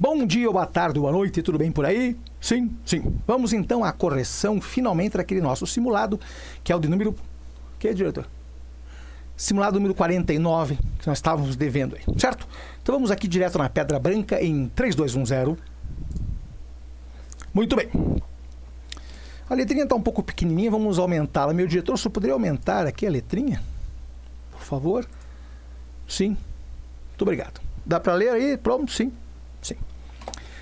Bom dia, boa tarde, boa noite, tudo bem por aí? Sim, sim. Vamos então à correção finalmente daquele nosso simulado, que é o de número... Que é, diretor? Simulado número 49, que nós estávamos devendo aí, certo? Então vamos aqui direto na pedra branca em 3, 2, 1, 0. Muito bem. A letrinha está um pouco pequenininha, vamos aumentá-la. Meu diretor, só poderia aumentar aqui a letrinha? Por favor? Sim. Muito obrigado. Dá para ler aí? Pronto? Sim. Sim.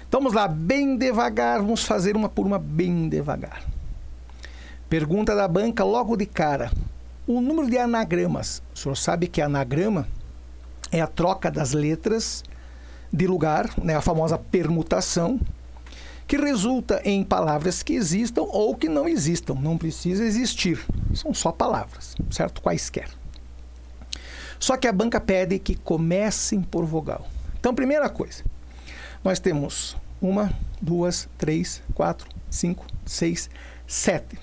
Então vamos lá, bem devagar, vamos fazer uma por uma bem devagar. Pergunta da banca logo de cara. O número de anagramas. O senhor sabe que anagrama é a troca das letras de lugar, né, a famosa permutação, que resulta em palavras que existam ou que não existam. Não precisa existir. São só palavras, certo? Quaisquer. Só que a banca pede que comecem por vogal. Então, primeira coisa. Nós temos 1, 2, 3, 4, 5, 6, 7.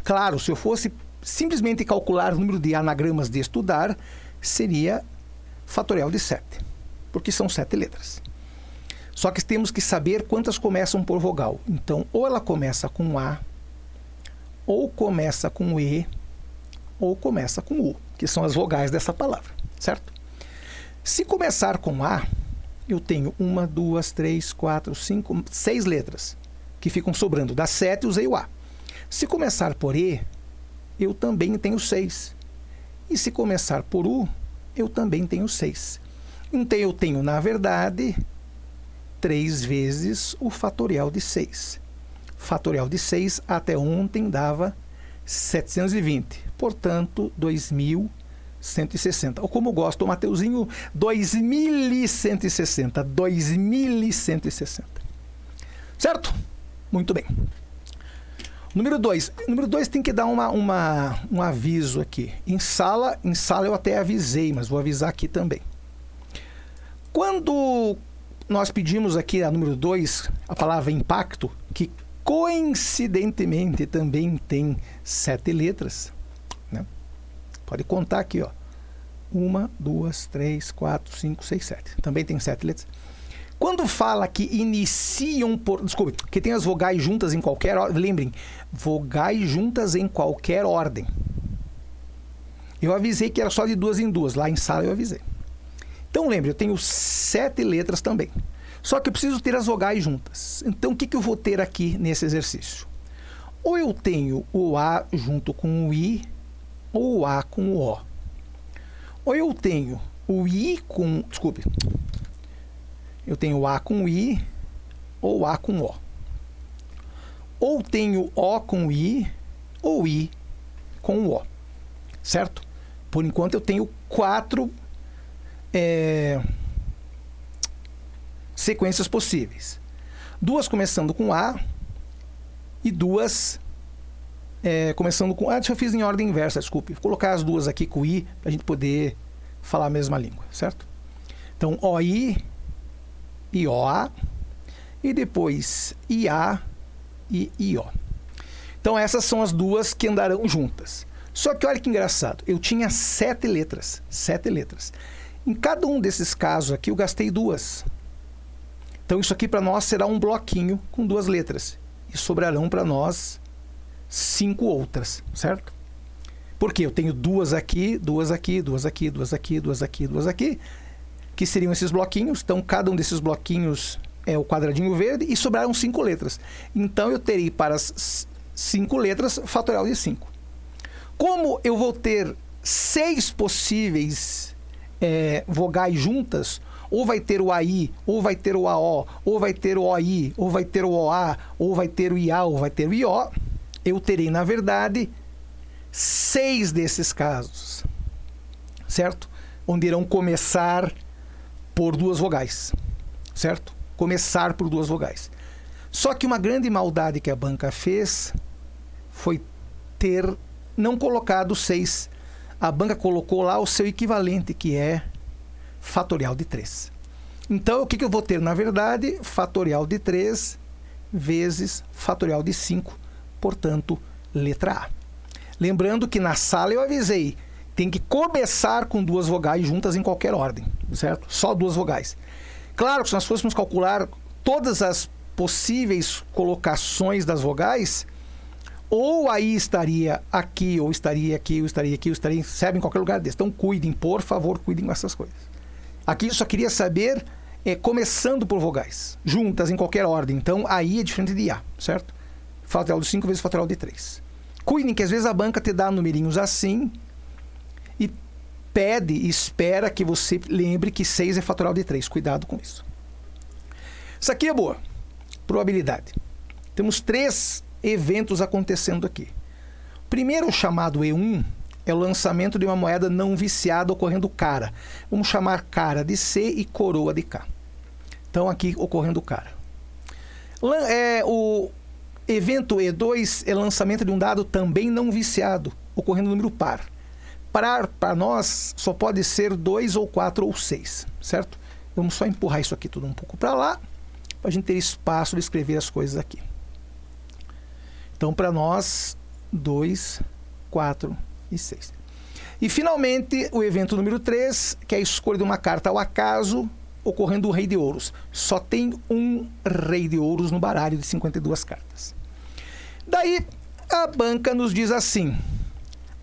Claro, se eu fosse simplesmente calcular o número de anagramas de estudar, seria fatorial de 7, porque são 7 letras. Só que temos que saber quantas começam por vogal. Então, ou ela começa com A, ou começa com E, ou começa com U, que são as vogais dessa palavra, certo? Se começar com A, eu tenho 1, 2, 3, 4, 5, 6 letras que ficam sobrando. Das 7, usei o A. Se começar por E, eu também tenho 6. E se começar por U, eu também tenho 6. Então, eu tenho, na verdade, 3 vezes o fatorial de 6. Fatorial de 6 até ontem dava 720. Portanto, 2.160. Ou como gosta o Mateuzinho, 2.160. 2.160. Certo? Muito bem. Número 2. Número 2 tem que dar um aviso aqui. Em sala eu até avisei, mas vou avisar aqui também. Quando nós pedimos aqui a número 2, a palavra impacto, que coincidentemente também tem 7 letras, né? Pode contar aqui, ó. 1, 2, 3, 4, 5, 6, 7. Também tem 7 letras. Quando fala que iniciam por... Desculpe, que tem as vogais juntas em qualquer ordem. Lembrem, vogais juntas em qualquer ordem. Eu avisei que era só de 2 em 2. Lá em sala eu avisei. Então, lembre, eu tenho 7 letras também. Só que eu preciso ter as vogais juntas. Então, o que eu vou ter aqui nesse exercício? Ou eu tenho o A junto com o I, ou o A com o O. Ou eu tenho o I com... Desculpe. Eu tenho o A com o I, ou A com O. Ou tenho O com I, ou I com o O. Certo? Por enquanto, eu tenho 4... sequências possíveis. 2 começando com A e 2 começando com... deixa eu fiz em ordem inversa, desculpe. Vou colocar as 2 aqui com I para a gente poder falar a mesma língua, certo? Então, OI e OA e depois IA e IO. Então, essas são as 2 que andarão juntas. Só que olha que engraçado, eu tinha 7 letras. 7 letras. Em cada um desses casos aqui, eu gastei 2. Então, isso aqui para nós será um bloquinho com 2 letras. E sobrarão para nós 5 outras, certo? Porque eu tenho 2 aqui, 2 aqui, 2 aqui, 2 aqui, 2 aqui, 2 aqui, que seriam esses bloquinhos. Então, cada um desses bloquinhos é o quadradinho verde e sobraram 5 letras. Então, eu terei para as 5 letras fatorial de 5. Como eu vou ter 6 possíveis vogais juntas, ou vai ter o AI, ou vai ter o AO, ou vai ter o OI, ou vai ter o OA, ou vai ter o IA, ou vai ter o IO, eu terei, na verdade, 6 desses casos, certo? Onde irão começar por 2 vogais, certo? Começar por 2 vogais. Só que uma grande maldade que a banca fez foi ter não colocado 6. A banca colocou lá o seu equivalente, que é fatorial de 3. Então, o que eu vou ter, na verdade? Fatorial de 3 vezes fatorial de 5, portanto, letra A. Lembrando que na sala eu avisei, tem que começar com 2 vogais juntas em qualquer ordem, certo? Só 2 vogais. Claro que se nós fôssemos calcular todas as possíveis colocações das vogais, ou aí estaria aqui, ou estaria aqui, ou estaria aqui, ou estaria, sabe, em qualquer lugar desse. Então cuidem, por favor, cuidem com essas coisas. Aqui eu só queria saber, começando por vogais, juntas em qualquer ordem. Então aí é diferente de A, certo? Fatorial de 5 vezes fatorial de 3. Cuidem que às vezes a banca te dá numerinhos assim e pede e espera que você lembre que 6 é fatorial de 3. Cuidado com isso. Isso aqui é boa. Probabilidade. Temos 3 eventos acontecendo aqui. Primeiro, o chamado E1 é o lançamento de uma moeda não viciada ocorrendo cara. Vamos chamar cara de C e coroa de K. Então, aqui ocorrendo cara. O evento E2 é lançamento de um dado também não viciado, ocorrendo número par. Par, para nós, só pode ser 2 ou 4 ou 6, certo? Vamos só empurrar isso aqui tudo um pouco para lá, para a gente ter espaço de escrever as coisas aqui. Então, para nós, 2, 4 e 6. E, finalmente, o evento número 3, que é a escolha de uma carta ao acaso, ocorrendo o rei de ouros. Só tem um rei de ouros no baralho de 52 cartas. Daí, a banca nos diz assim: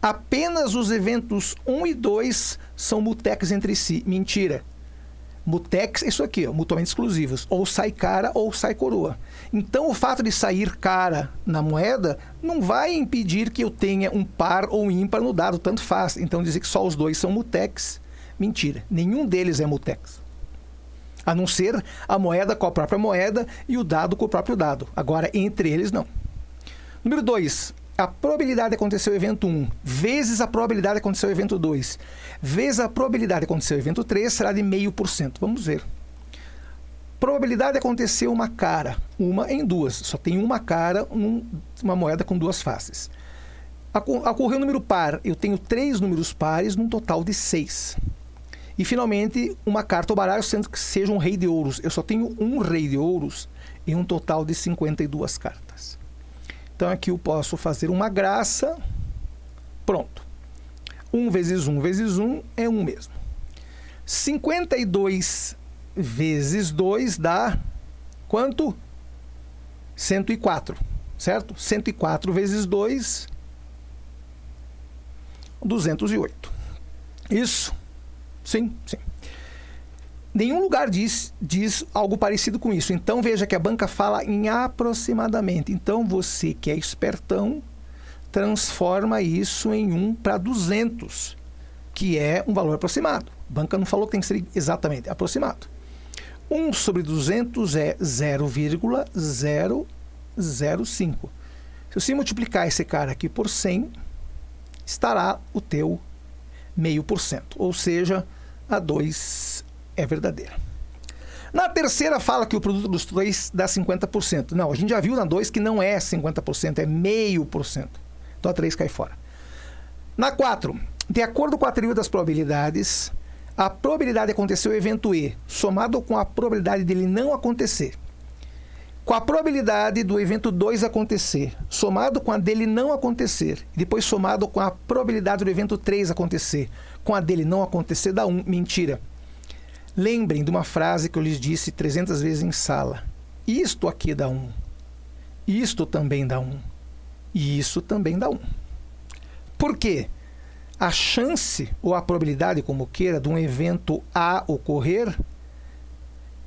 apenas os eventos 1 e 2 são mutex entre si. Mentira. Mutex é isso aqui, ó, mutuamente exclusivos. Ou sai cara ou sai coroa. Então, o fato de sair cara na moeda não vai impedir que eu tenha um par ou um ímpar no dado, tanto faz. Então, dizer que só os dois são mutex, mentira. Nenhum deles é mutex. A não ser a moeda com a própria moeda e o dado com o próprio dado. Agora, entre eles, não. Número 2. A probabilidade de acontecer o evento 1 vezes a probabilidade de acontecer o evento 2 vezes a probabilidade de acontecer o evento 3 será de 0,5%. Vamos ver. Probabilidade de acontecer uma cara, uma em duas. Só tem uma cara, uma moeda com duas faces. Ocorreu um número par, eu tenho 3 números pares num total de 6. E, finalmente, uma carta ao baralho, sendo que seja um rei de ouros. Eu só tenho um rei de ouros em um total de 52 cartas. Então, aqui eu posso fazer uma graça. Pronto. 1 vezes 1 vezes 1 é 1 mesmo. 52 vezes 2 dá quanto? 104, certo? 104 vezes 2, 208. Isso? Sim, sim. Nenhum lugar diz algo parecido com isso. Então, veja que a banca fala em aproximadamente. Então, você que é espertão, transforma isso em 1 para 200, que é um valor aproximado. A banca não falou que tem que ser exatamente aproximado. 1 sobre 200 é 0,005. Se você multiplicar esse cara aqui por 100, estará o teu 0,5%. Ou seja, a 2 é verdadeira. Na terceira fala que o produto dos dois dá 50%. Não, a gente já viu na 2 que não é 50%, é 0,5%. Então a 3 cai fora. Na 4, de acordo com a teoria das probabilidades, a probabilidade de acontecer o evento E, somado com a probabilidade dele não acontecer, com a probabilidade do evento 2 acontecer, somado com a dele não acontecer, e depois somado com a probabilidade do evento 3 acontecer, com a dele não acontecer, dá 1. Mentira. Lembrem de uma frase que eu lhes disse 300 vezes em sala. Isto aqui dá 1. Isto também dá 1. E isso também dá 1. Por quê? A chance, ou a probabilidade, como queira, de um evento A ocorrer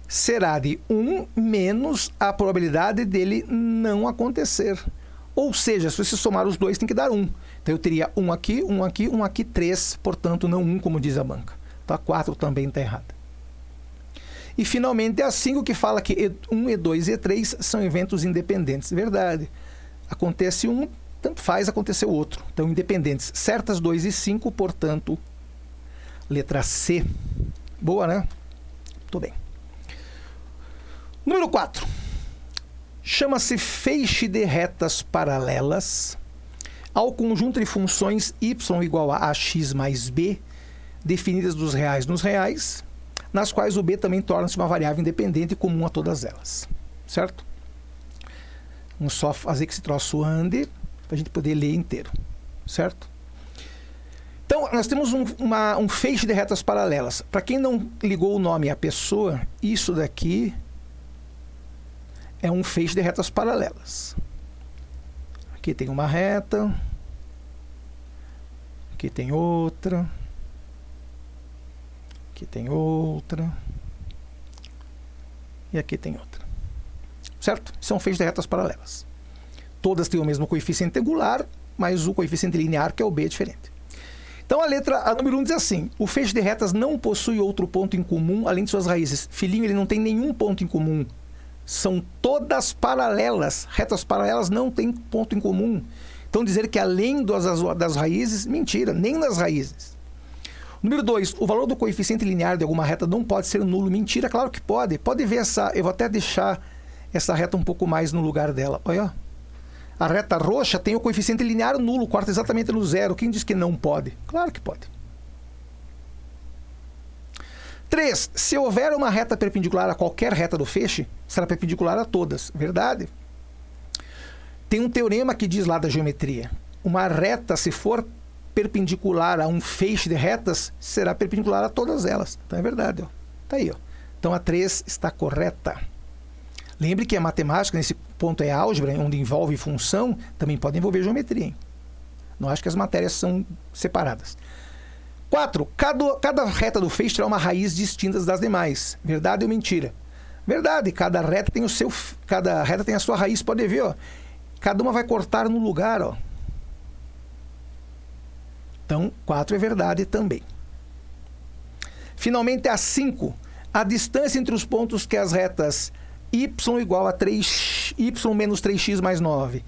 será de 1 menos a probabilidade dele não acontecer. Ou seja, se você somar os dois, tem que dar 1. Então, eu teria 1 aqui, 1 aqui, 1 aqui, 3, portanto, não 1, como diz a banca. Então, a 4 também está errada. E, finalmente, é a 5 que fala que E1, E2 e E3 são eventos independentes. Verdade. Acontece um, tanto faz acontecer o outro. Então, independentes. Certas 2 e 5, portanto, letra C. Boa, né? Muito bem. Número 4. Chama-se feixe de retas paralelas ao conjunto de funções y igual a ax mais b, definidas dos reais nos reais, nas quais o b também torna-se uma variável independente comum a todas elas. Certo? Vamos só fazer que esse troço ande para a gente poder ler inteiro. Certo? Então, nós temos um feixe de retas paralelas. Para quem não ligou o nome à pessoa, isso daqui é um feixe de retas paralelas. Aqui tem uma reta, aqui tem outra, aqui tem outra, e aqui tem outra. Certo? Isso é um feixe de retas paralelas. Todas têm o mesmo coeficiente angular, mas o coeficiente linear, que é o B, é diferente. Então a número 1 diz assim: o feixe de retas não possui outro ponto em comum além de suas raízes. Filhinho, ele não tem nenhum ponto em comum. São todas paralelas. Retas paralelas não têm ponto em comum. Então dizer que além das raízes, mentira, nem das raízes. Número 2, o valor do coeficiente linear de alguma reta não pode ser nulo. Mentira, claro que pode. Pode ver eu vou até deixar essa reta um pouco mais no lugar dela. Olha, a reta roxa tem o coeficiente linear nulo, corta exatamente no zero. Quem diz que não pode? Claro que pode. 3. Se houver uma reta perpendicular a qualquer reta do feixe, será perpendicular a todas. Verdade. Tem um teorema que diz lá da geometria: uma reta, se for perpendicular a um feixe de retas, será perpendicular a todas elas. Então é verdade. Está aí. Ó. Então a 3 está correta. Lembre que a matemática, nesse ponto é álgebra, onde envolve função, também pode envolver geometria. Hein? Não acho que as matérias são separadas. 4. Cada reta do feixe terá uma raiz distinta das demais. Verdade ou mentira? Verdade. Cada reta tem a sua raiz. Pode ver, ó. Cada uma vai cortar no lugar, ó. Então, 4 é verdade também. Finalmente, a 5. A distância entre os pontos que as retas y igual a 3, y menos 3x mais 9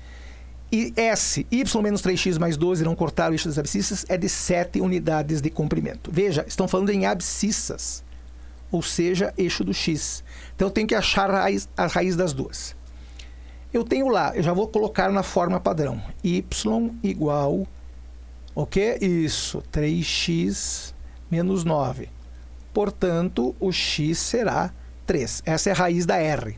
e s, y menos 3x mais 12 irão cortar o eixo das abscissas é de 7 unidades de comprimento. Veja, estão falando em abscissas, ou seja, eixo do x. Então eu tenho que achar a raiz das duas. Eu tenho lá, eu já vou colocar na forma padrão. Y igual, o quê? Isso, 3x menos 9. Portanto, o x será 3. Essa é a raiz da R.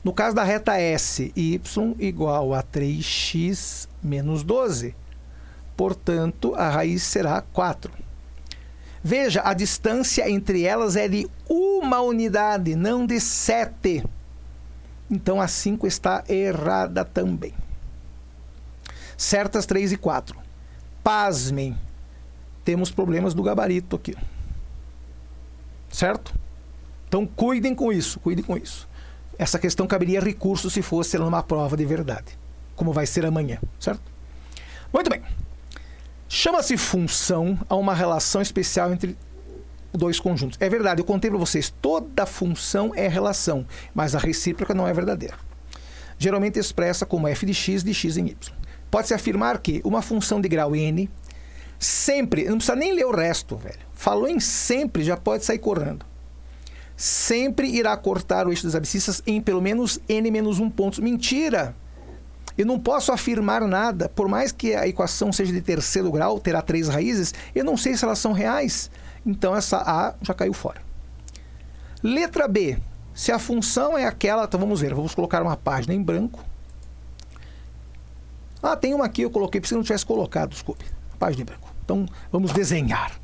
No caso da reta S, y igual a 3x menos 12. Portanto, a raiz será 4. Veja, a distância entre elas é de uma unidade, não de 7. Então, a 5 está errada também. Certas 3 e 4. Pasmem, temos problemas do gabarito aqui. Certo? Então, cuidem com isso, cuidem com isso. Essa questão caberia recurso se fosse numa prova de verdade, como vai ser amanhã, certo? Muito bem. Chama-se função a uma relação especial entre dois conjuntos. É verdade, eu contei para vocês, toda função é relação, mas a recíproca não é verdadeira. Geralmente expressa como f de x em y. Pode-se afirmar que uma função de grau n sempre, não precisa nem ler o resto, velho. Falou em sempre, já pode sair correndo. Sempre irá cortar o eixo das abscissas em pelo menos n-1 pontos. Mentira! Eu não posso afirmar nada. Por mais que a equação seja de terceiro grau, terá 3 raízes, eu não sei se elas são reais. Então, essa A já caiu fora. Letra B. Se a função é aquela... Então, vamos ver. Vamos colocar uma página em branco. Ah, tem uma aqui, eu coloquei, porque se não tivesse colocado, desculpe. Página em branco. Então, vamos desenhar.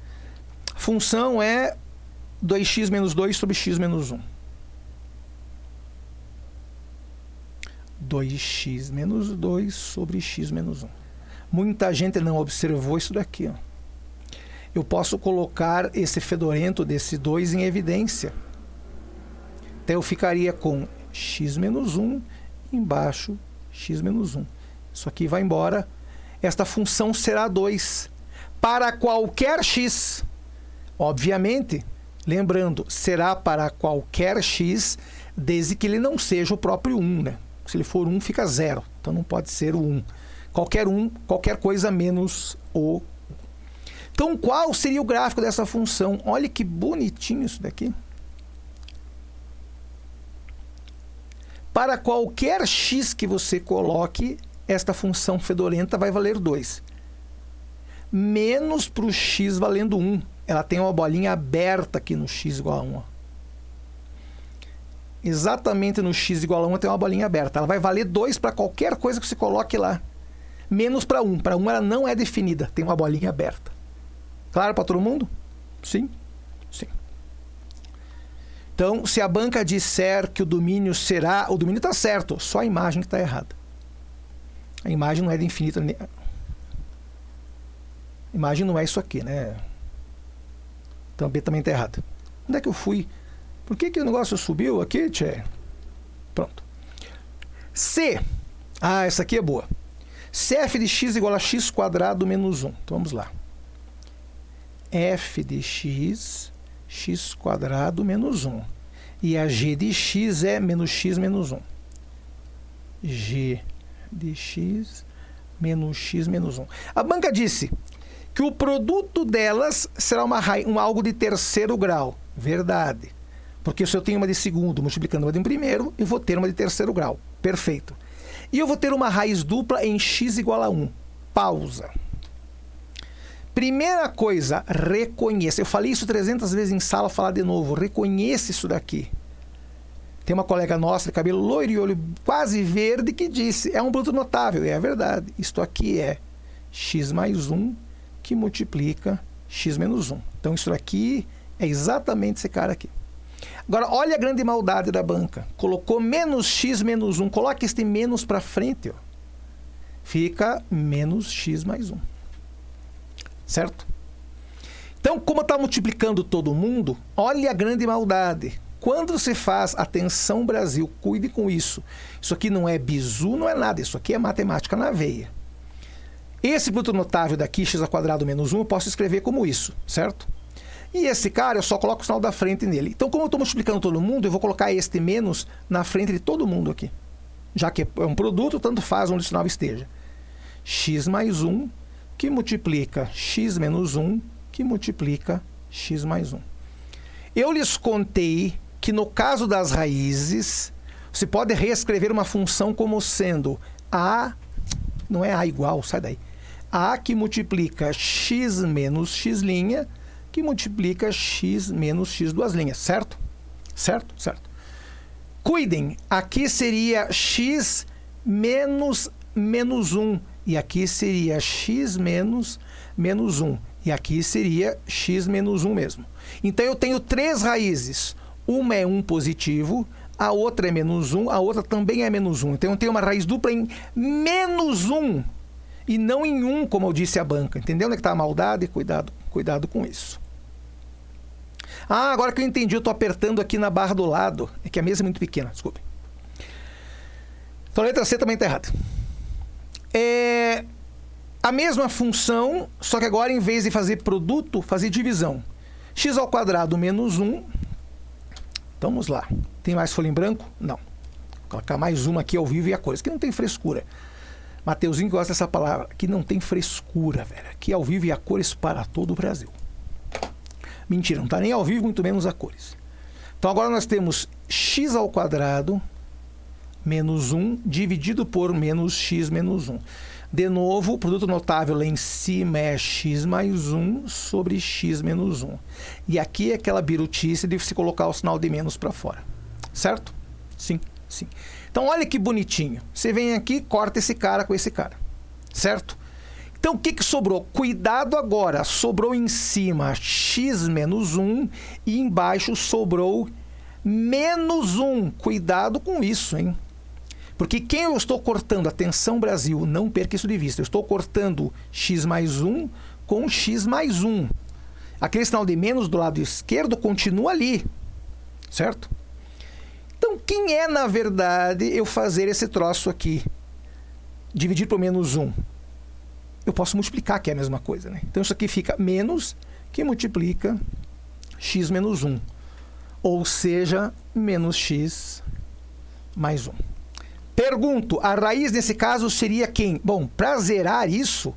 A função é 2x menos 2 sobre x menos 1. 2x menos 2 sobre x menos 1. Muita gente não observou isso daqui. Ó. Eu posso colocar esse fedorento desse 2 em evidência. Então, eu ficaria com x menos 1 embaixo x menos 1. Isso aqui vai embora. Esta função será 2. Para qualquer x. Obviamente... Lembrando, será para qualquer x, desde que ele não seja o próprio 1, né? Se ele for 1, fica 0. Então, não pode ser o 1. Qualquer coisa menos o 1. Então, qual seria o gráfico dessa função? Olha que bonitinho isso daqui. Para qualquer x que você coloque, esta função fedorenta vai valer 2. Menos para o x valendo 1. Ela tem uma bolinha aberta aqui no x igual a 1. Ó. Exatamente no x igual a 1 tem uma bolinha aberta. Ela vai valer 2 para qualquer coisa que você coloque lá. Menos para 1. Para 1 ela não é definida. Tem uma bolinha aberta. Claro para todo mundo? Sim. Sim. Então, se a banca disser que o domínio será... O domínio está certo, só a imagem que está errada. A imagem não é de infinita... A imagem não é isso aqui, né? Também está errado. Onde é que eu fui? Por que o negócio subiu aqui, tchê? Pronto. Se... essa aqui é boa. Se f de x igual a x quadrado menos 1. Então, vamos lá. F de x, x quadrado menos 1. E a g de x é menos x menos 1. G de x menos x menos 1. A banca disse que o produto delas será algo de terceiro grau. Verdade. Porque se eu tenho uma de segundo multiplicando uma de primeiro, eu vou ter uma de terceiro grau. Perfeito. E eu vou ter uma raiz dupla em x igual a 1. Pausa. Primeira coisa, reconheça. Eu falei isso 300 vezes em sala, vou falar de novo. Reconheça isso daqui. Tem uma colega nossa de cabelo loiro e olho quase verde que disse, é um produto notável. E é verdade. Isto aqui é x mais 1 que multiplica x menos 1. Então, isso aqui é exatamente esse cara aqui. Agora, olha a grande maldade da banca. Colocou menos x menos 1. Coloca este menos para frente. Ó. Fica menos x mais 1. Certo? Então, como está multiplicando todo mundo, olha a grande maldade. Quando você faz, atenção Brasil, cuide com isso. Isso aqui não é bizu, não é nada. Isso aqui é matemática na veia. Esse produto notável daqui, x ao quadrado menos 1, eu posso escrever como isso, certo? E esse cara, eu só coloco o sinal da frente nele. Então, como eu estou multiplicando todo mundo, eu vou colocar este menos na frente de todo mundo aqui. Já que é um produto, tanto faz onde o sinal esteja. X mais 1, que multiplica x menos 1, que multiplica x mais 1. Eu lhes contei que no caso das raízes, você pode reescrever uma função como sendo a... Não é a igual, sai daí. A que multiplica x menos x', que multiplica x menos x duas linhas, certo? Certo? Certo. Cuidem, aqui seria x menos 1, e aqui seria x menos 1, e aqui seria x menos 1 mesmo. Então, eu tenho três raízes. Uma é 1 positivo, a outra é menos 1, a outra também é menos 1. Então, eu tenho uma raiz dupla em menos 1, e não em 1, como eu disse a banca. Entendeu onde é que está a maldade? Cuidado com isso. Agora que eu entendi, eu estou apertando aqui na barra do lado. É que a mesa é muito pequena, desculpe. Então, a letra C também está errada. É a mesma função, só que agora, em vez de fazer produto, fazer divisão. X ao quadrado menos 1. Então, vamos lá. Tem mais folha em branco? Não. Vou colocar mais uma aqui ao vivo e a cores. Aqui não tem frescura. Mateuzinho gosta dessa palavra. Aqui não tem frescura, velho. Aqui ao vivo e a cores para todo o Brasil. Mentira, não está nem ao vivo, muito menos a cores. Então, agora nós temos x ao quadrado menos 1 dividido por menos x menos 1. De novo, o produto notável lá em cima é x mais 1 sobre x menos 1. E aqui é aquela birutice de se colocar o sinal de menos para fora. Certo? Sim, sim. Então, olha que bonitinho. Você vem aqui, corta esse cara com esse cara. Certo? Então, o que sobrou? Cuidado agora. Sobrou em cima x menos 1 e embaixo sobrou menos 1. Cuidado com isso, hein? Porque quem eu estou cortando, atenção Brasil, não perca isso de vista. Eu estou cortando x mais 1 com x mais 1. Aquele sinal de menos do lado esquerdo continua ali, certo? Então, quem é, na verdade, eu fazer esse troço aqui? Dividir por menos 1. Eu posso multiplicar, que é a mesma coisa, né? Então, isso aqui fica menos que multiplica x menos 1. Ou seja, menos x mais 1. Pergunto, a raiz nesse caso seria quem? Bom, para zerar isso,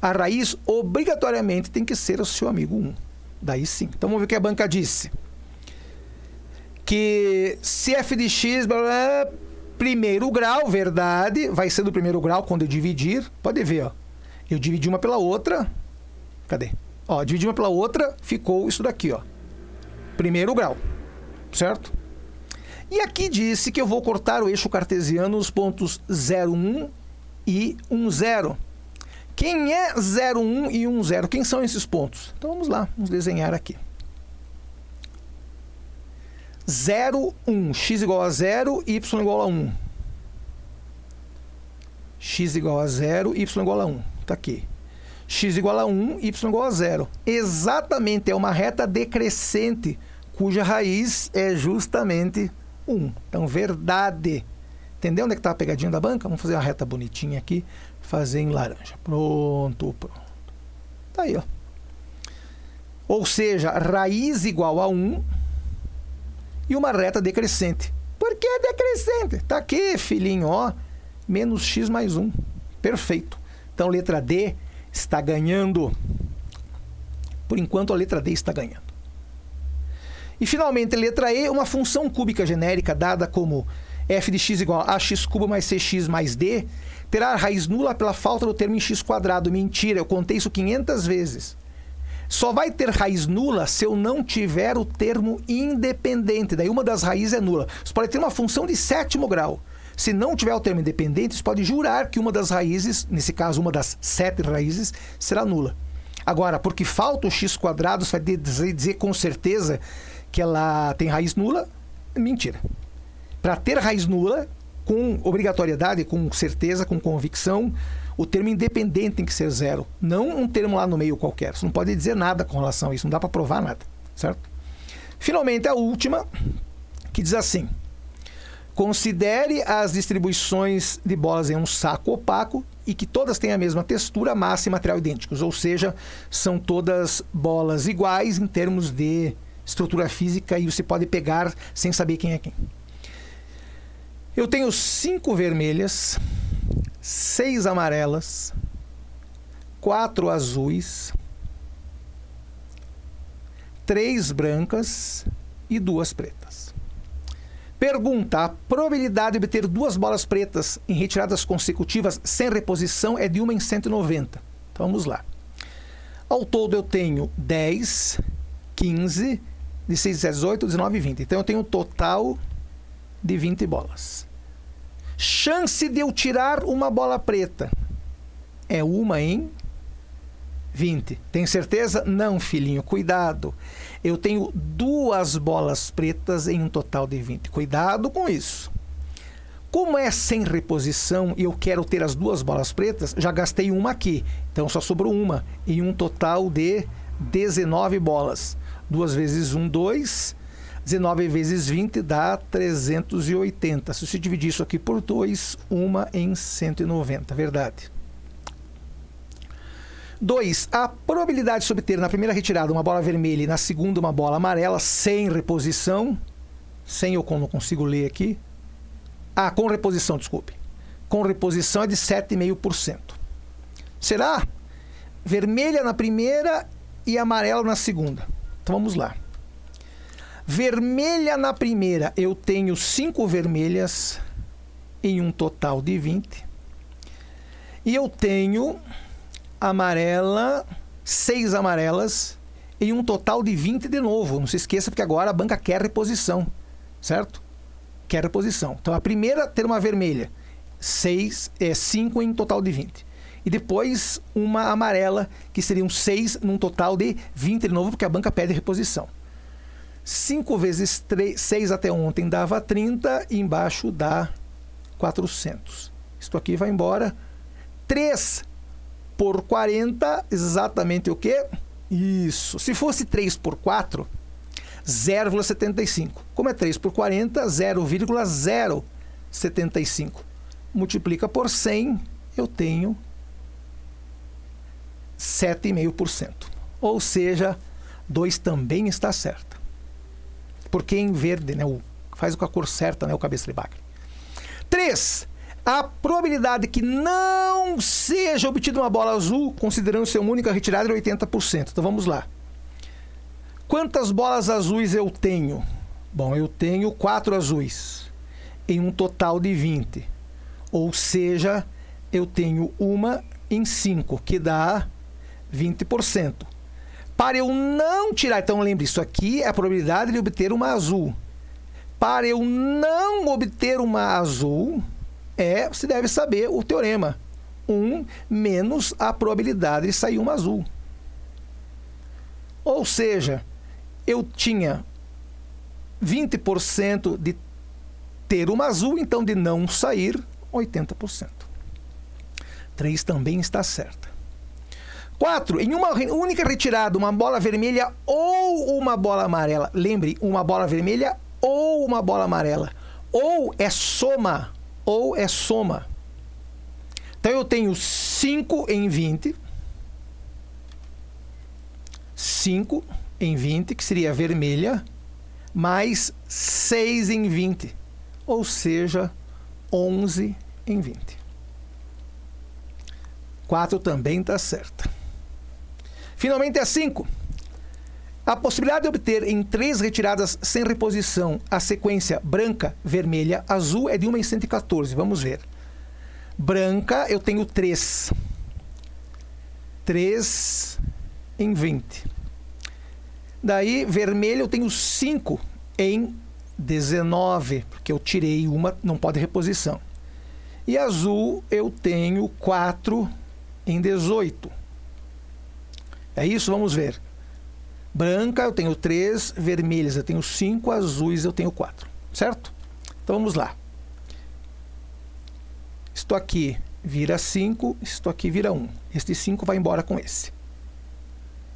a raiz obrigatoriamente tem que ser o seu amigo 1. Daí sim. Então vamos ver o que a banca disse. Que se f de x, blá, blá, primeiro grau, verdade, vai ser do primeiro grau quando eu dividir. Pode ver, ó. Eu dividi uma pela outra. Cadê? Ó, dividi uma pela outra, ficou isso daqui, ó. Primeiro grau. Certo? E aqui disse que eu vou cortar o eixo cartesiano nos pontos 0, 1 e 1, 0. Quem é 0, 1 e 1, 0? Quem são esses pontos? Então vamos lá, vamos desenhar aqui. 0, 1. X igual a 0, y igual a 1. X igual a 0, y igual a 1. Está aqui. X igual a 1, y igual a 0. Exatamente, é uma reta decrescente, cuja raiz é justamente 1. Então, verdade. Entendeu onde é que está a pegadinha da banca? Vamos fazer uma reta bonitinha aqui, fazer em laranja. Pronto, pronto. Tá aí, ó. Ou seja, raiz igual a 1 e uma reta decrescente. Por que decrescente? Tá aqui, filhinho, ó. Menos x mais 1. Perfeito. Então, letra D está ganhando. Por enquanto, a letra D está ganhando. E, finalmente, letra E, uma função cúbica genérica dada como f de x igual a x cubo mais cx mais d, terá raiz nula pela falta do termo em x quadrado. Mentira, eu contei isso 500 vezes. Só vai ter raiz nula se eu não tiver o termo independente. Daí uma das raízes é nula. Você pode ter uma função de 7º grau. Se não tiver o termo independente, você pode jurar que uma das raízes, nesse caso uma das 7 raízes, será nula. Agora, porque falta o x quadrado, você vai dizer com certeza que ela tem raiz nula? Mentira. Para ter raiz nula, com obrigatoriedade, com certeza, com convicção, o termo independente tem que ser 0. Não um termo lá no meio qualquer. Você não pode dizer nada com relação a isso. Não dá para provar nada. Certo? Finalmente, a última, que diz assim: considere as distribuições de bolas em um saco opaco e que todas têm a mesma textura, massa e material idênticos. Ou seja, são todas bolas iguais em termos de estrutura física e você pode pegar sem saber quem é quem. Eu tenho 5 vermelhas, 6 amarelas, 4 azuis, 3 brancas e 2 pretas. Pergunta: a probabilidade de obter 2 bolas pretas em retiradas consecutivas sem reposição é de 1 em 190. Então vamos lá. Ao todo eu tenho 10, 15, 16, 18, 19 e 20. Então eu tenho um total de 20 bolas. Chance de eu tirar uma bola preta é 1 em 20. Tem certeza? Não, filhinho, cuidado. Eu tenho 2 bolas pretas em um total de 20. Cuidado com isso. Como é sem reposição e eu quero ter as 2 bolas pretas, já gastei uma aqui. Então só sobrou uma em um total de 19 bolas. 2 vezes 1, 2. 19 vezes 20 dá 380. Se você dividir isso aqui por 2, 1 em 190. Verdade. 2. A probabilidade de obter na primeira retirada uma bola vermelha e na segunda uma bola amarela sem reposição. Sem eu não consigo ler aqui. Com reposição, desculpe. Com reposição é de 7,5%. Será? Vermelha na primeira e amarela na segunda. Então vamos lá. Vermelha na primeira, eu tenho 5 vermelhas em um total de 20. E eu tenho amarela, 6 amarelas em um total de 20 de novo. Não se esqueça, porque agora a banca quer reposição, certo? Quer reposição. Então a primeira ter uma vermelha, 5 em um total de 20. E depois uma amarela, que seriam 6 num total de 20 de novo, porque a banca pede reposição. 5 vezes 6 até ontem dava 30 e embaixo dá 400. Isto aqui vai embora. 3 por 40, exatamente o quê? Isso. Se fosse 3 por 4, 0,75. Como é 3 por 40, 0,075. Multiplica por 100, eu tenho 7,5%. Ou seja, 2 também está certa. Porque em verde, né, faz com a cor certa, né, o cabeça de bagre. 3. A probabilidade que não seja obtida uma bola azul, considerando ser uma única retirada, é 80%. Então vamos lá. Quantas bolas azuis eu tenho? Bom, eu tenho 4 azuis em um total de 20. Ou seja, eu tenho 1 em 5, que dá 20%. Para eu não tirar, então lembre, isso aqui é a probabilidade de obter uma azul. Para eu não obter uma azul, você deve saber o teorema. 1 menos a probabilidade de sair uma azul. Ou seja, eu tinha 20% de ter uma azul, então de não sair 80%. 3 também está certa. 4. Em uma única retirada, uma bola vermelha ou uma bola amarela. Lembre, uma bola vermelha ou uma bola amarela. Ou é soma. Ou é soma. Então eu tenho 5 em 20. 5 em 20, que seria vermelha, mais 6 em 20. Ou seja, 11 em 20. 4 também está certa. Finalmente a 5. A possibilidade de obter em 3 retiradas sem reposição a sequência branca, vermelha, azul é de 1 em 114. Vamos ver. Branca eu tenho 3. 3 em 20. Daí vermelho eu tenho 5 em 19, porque eu tirei uma, não pode reposição. E azul eu tenho 4 em 18. É isso? Vamos ver. Branca eu tenho 3, vermelhas eu tenho 5, azuis eu tenho 4. Certo? Então vamos lá. Isto aqui vira 5, isto aqui vira 1. Este 5 vai embora com esse.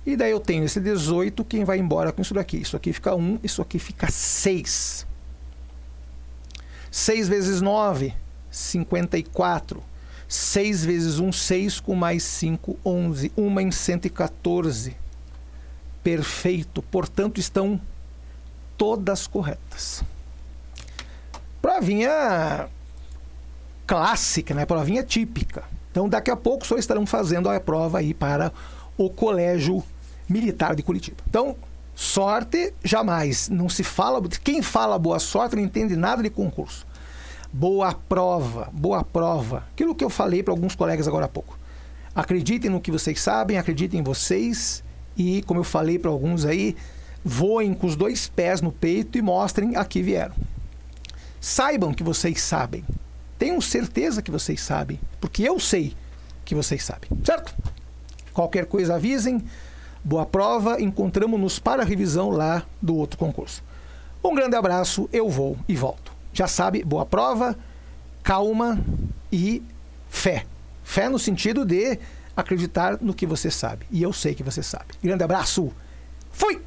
E daí eu tenho esse 18, quem vai embora com isso daqui. Isso aqui fica 1, isso aqui fica 6. 6 vezes 9, 54. 6 vezes 1, 6, com mais 5, 11. 1 em 114. Perfeito. Portanto, estão todas corretas. Provinha clássica, né? Provinha típica. Então, daqui a pouco, só estarão fazendo a prova aí para o Colégio Militar de Curitiba. Então, sorte jamais. Não se fala... Quem fala boa sorte não entende nada de concurso. Boa prova, boa prova. Aquilo que eu falei para alguns colegas agora há pouco. Acreditem no que vocês sabem, acreditem em vocês e, como eu falei para alguns aí, voem com os 2 pés no peito e mostrem a que vieram. Saibam que vocês sabem. Tenham certeza que vocês sabem, porque eu sei que vocês sabem, certo? Qualquer coisa avisem. Boa prova, encontramos-nos para a revisão lá do outro concurso. Um grande abraço, eu vou e volto. Já sabe, boa prova, calma e fé. Fé no sentido de acreditar no que você sabe. E eu sei que você sabe. Grande abraço. Fui!